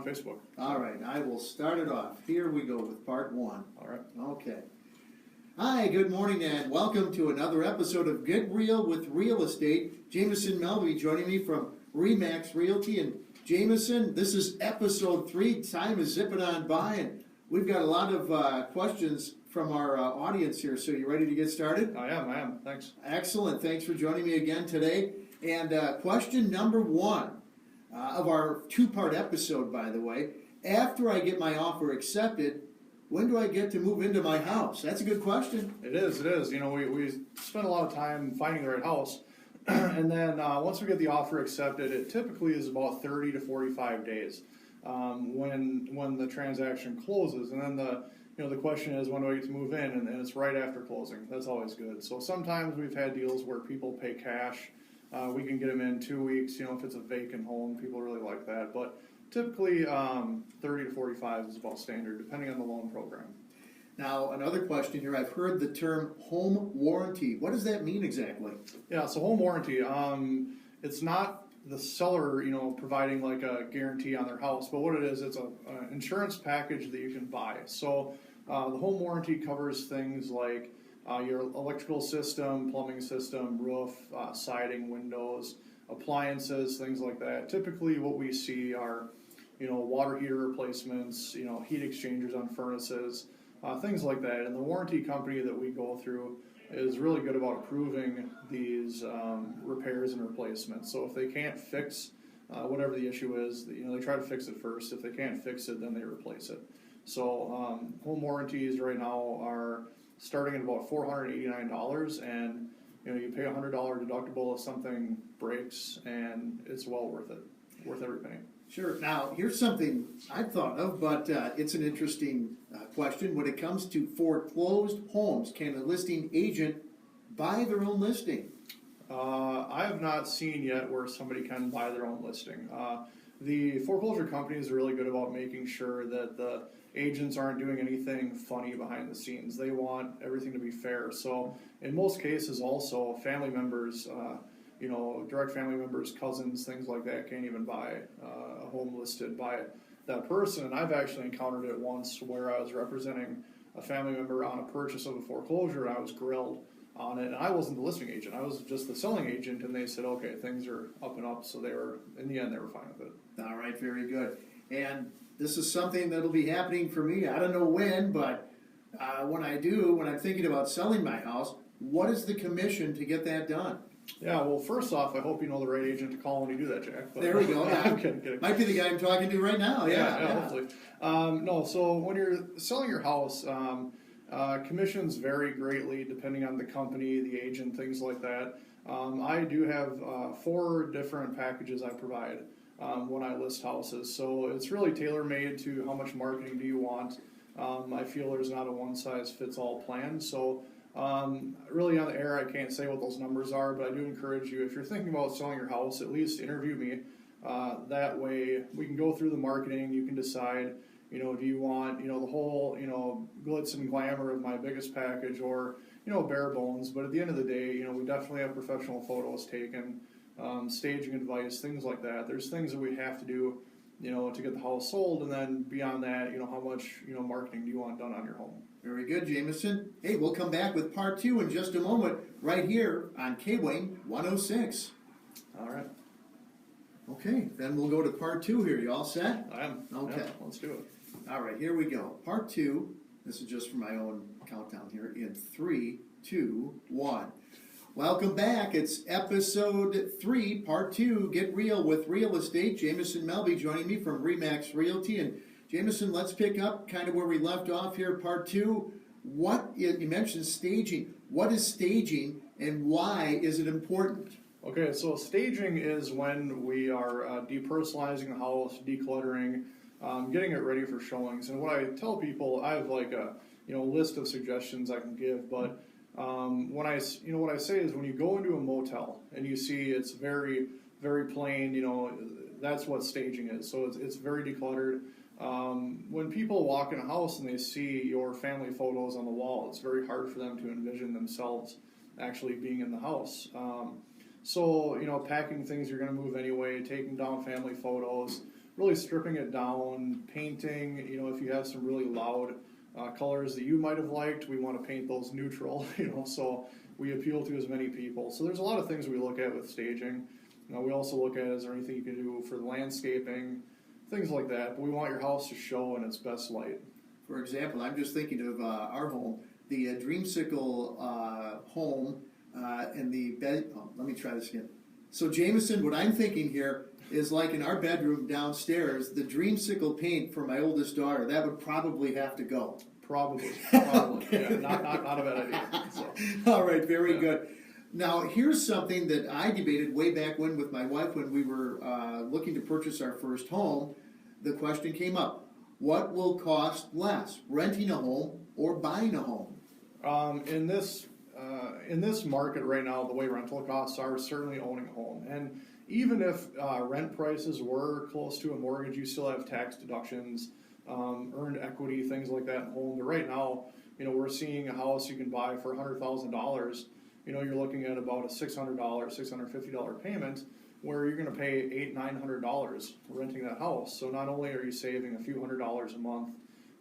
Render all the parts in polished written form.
on Facebook. All right, I will start it off. Here we go with part one. All right. Okay. Hi, good morning, and welcome to another episode of Get Real with Real Estate. Jameson Melbye joining me from RE/MAX Realty. And Jameson, this is episode 3. Time is zipping on by, and we've got a lot of questions from our audience here. So you ready to get started? I am. Thanks. Excellent. Thanks for joining me again today. And question number 1 of our 2-part episode, by the way. After I get my offer accepted, when do I get to move into my house? That's a good question. It is. You know, we spend a lot of time finding the right house. And then once we get the offer accepted, it typically is about 30 to 45 days when the transaction closes. And then the question is, when do I get to move in? And it's right after closing. That's always good. So sometimes we've had deals where people pay cash. We can get them in 2 weeks, if it's a vacant home. People really like that. But typically 30 to 45 is about standard, depending on the loan program. Now, another question here. I've heard the term home warranty. What does that mean exactly? Yeah, so home warranty, it's not the seller, providing like a guarantee on their house, but what it is, it's an insurance package that you can buy. So the home warranty covers things like your electrical system, plumbing system, roof, siding, windows, appliances, things like that. Typically what we see are, water heater replacements, heat exchangers on furnaces, things like that. And the warranty company that we go through is really good about approving these repairs and replacements. So if they can't fix whatever the issue is, they try to fix it first. If they can't fix it, then they replace it. So home warranties right now are starting at about $489, and you pay a $100 deductible if something breaks, and it's well worth it, worth every penny. Sure. Now, here's something I've thought of, but it's an interesting question. When it comes to foreclosed homes, can a listing agent buy their own listing? I have not seen yet where somebody can buy their own listing. The foreclosure companies are really good about making sure that the agents aren't doing anything funny behind the scenes. They want everything to be fair. So in most cases also, family members, direct family members, cousins, things like that can't even buy a home listed by that person. And I've actually encountered it once where I was representing a family member on a purchase of a foreclosure, and I was grilled on it. And I wasn't the listing agent. I was just the selling agent, and they said, okay, things are up and up. So in the end, they were fine with it. All right, very good. And this is something that'll be happening for me. I don't know when, but when I'm thinking about selling my house, what is the commission to get that done? Yeah, well, first off, I hope you know the right agent to call when you do that, Jack. But, there we go. Yeah. I'm kidding. Might be the guy I'm talking to right now. Yeah. Hopefully. No, so when you're selling your house, commissions vary greatly depending on the company, the agent, things like that. I do have 4 different packages I provide when I list houses. So it's really tailor-made to how much marketing do you want. I feel there's not a one-size-fits-all plan. So really on the air, I can't say what those numbers are, but I do encourage you, if you're thinking about selling your house, at least interview me. That way we can go through the marketing. You can decide, do you want, the whole, glitz and glamour of my biggest package, or, bare bones. But at the end of the day, we definitely have professional photos taken, staging advice, things like that. There's things that we have to do, to get the house sold. And then beyond that, how much, marketing do you want done on your home? Very good, Jameson. Hey, we'll come back with part 2 in just a moment, right here on KWNG 106. All right. Okay, then we'll go to part 2 here. You all set? I am. Okay. Yeah, let's do it. All right, here we go. Part 2. This is just for my own countdown here. In 3, 2, 1. Welcome back. It's episode 3, part 2. Get Real with Real Estate. Jameson Melbye joining me from RE/MAX Realty. And Jameson, let's pick up kind of where we left off here, part 2. You mentioned staging. What is staging, and why is it important? Okay, so staging is when we are depersonalizing the house, decluttering, getting it ready for showings. And what I tell people, I have like a list of suggestions I can give, but what I say is, when you go into a motel and you see it's very, very plain, that's what staging is. So it's very decluttered. When people walk in a house and they see your family photos on the wall, it's very hard for them to envision themselves actually being in the house. So, packing things you're going to move anyway, taking down family photos, really stripping it down, painting. You know, if you have some really loud colors that you might have liked, we want to paint those neutral. You know, so we appeal to as many people. So there's a lot of things we look at with staging. You know, we also look at, is there anything you can do for the landscaping, things like that. But we want your house to show in its best light. For example, I'm just thinking of our home, the Dreamsicle home, and the bed. Oh, let me try this again. So, Jameson, what I'm thinking here is like in our bedroom downstairs, the Dreamsicle paint for my oldest daughter, that would probably have to go. Probably. Okay. Yeah, not a bad idea. So. All right, very good. Now, here's something that I debated way back when with my wife when we were looking to purchase our first home. The question came up, what will cost less, renting a home or buying a home? In this market right now, the way rental costs are, certainly owning a home. And even if rent prices were close to a mortgage, you still have tax deductions, earned equity, things like that in home. But right now, you know, we're seeing a house you can buy for $100,000. You know, you're looking at about a $600, $650 payment, where you're going to pay $800-900 renting that house. So not only are you saving a few $100s a month,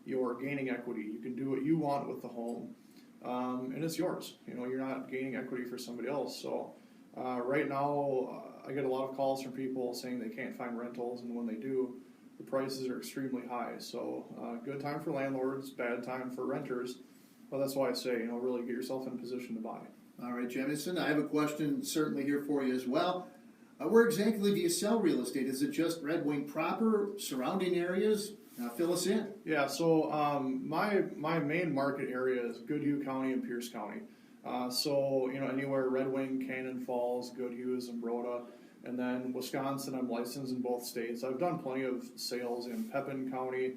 you're gaining equity. You can do what you want with the home, and it's yours. You know, you're not gaining equity for somebody else. So right now, I get a lot of calls from people saying they can't find rentals, and when they do, the prices are extremely high. So good time for landlords, bad time for renters. But that's why I say, you know, really get yourself in a position to buy. All right, Jameson, I have a question certainly here for you as well. Where exactly do you sell real estate? Is it just Red Wing proper, surrounding areas? Fill us in. Yeah, so my main market area is Goodhue County and Pierce County. So, you know, anywhere Red Wing, Cannon Falls, Goodhue, Zumbrota, and then Wisconsin, I'm licensed in both states. I've done plenty of sales in Pepin County,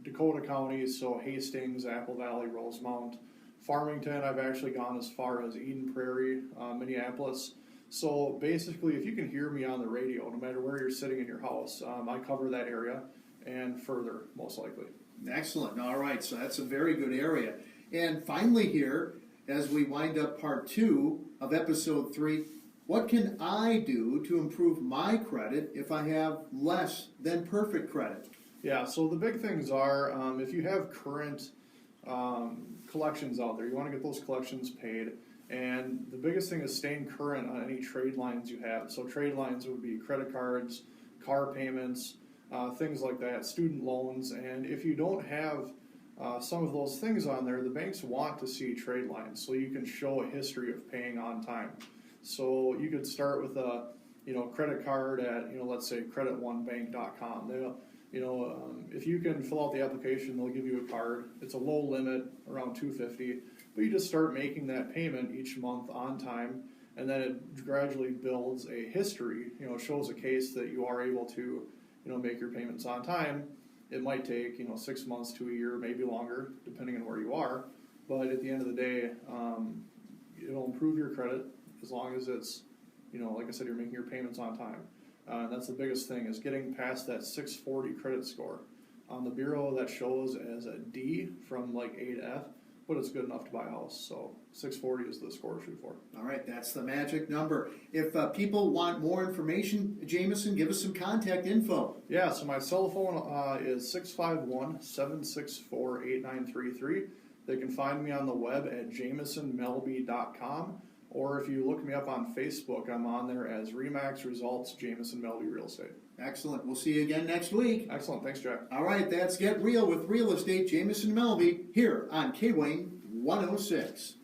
Dakota County, so Hastings, Apple Valley, Rosemount. Farmington, I've actually gone as far as Eden Prairie, Minneapolis. So basically, if you can hear me on the radio, no matter where you're sitting in your house, I cover that area and further, most likely. Excellent. All right, so that's a very good area. And finally here, as we wind up part 2 of episode 3, what can I do to improve my credit if I have less than perfect credit? Yeah, so the big things are, if you have current collections out there, you want to get those collections paid. And the biggest thing is staying current on any trade lines you have. So trade lines would be credit cards, car payments, things like that, student loans. And if you don't have some of those things on there, the banks want to see trade lines so you can show a history of paying on time. So you could start with a credit card at, let's say credit1bank.com. They'll, if you can fill out the application, they'll give you a card. It's a low limit, around $250, but you just start making that payment each month on time, and then it gradually builds a history. Shows a case that you are able to, make your payments on time. It might take 6 months to a year, maybe longer, depending on where you are. But at the end of the day, it'll improve your credit as long as it's, like I said, you're making your payments on time. That's the biggest thing, is getting past that 640 credit score. On the bureau, that shows as a D from like A to F, but it's good enough to buy a house. So 640 is the score to shoot for. All right, that's the magic number. If people want more information, Jameson, give us some contact info. Yeah, so my cell phone is 651-764-8933. They can find me on the web at jamesonmelbye.com. Or if you look me up on Facebook, I'm on there as Remax Results Jameson Melbye Real Estate. Excellent. We'll see you again next week. Excellent. Thanks, Jack. All right, that's Get Real with Real Estate Jameson Melbye here on KWNG 106.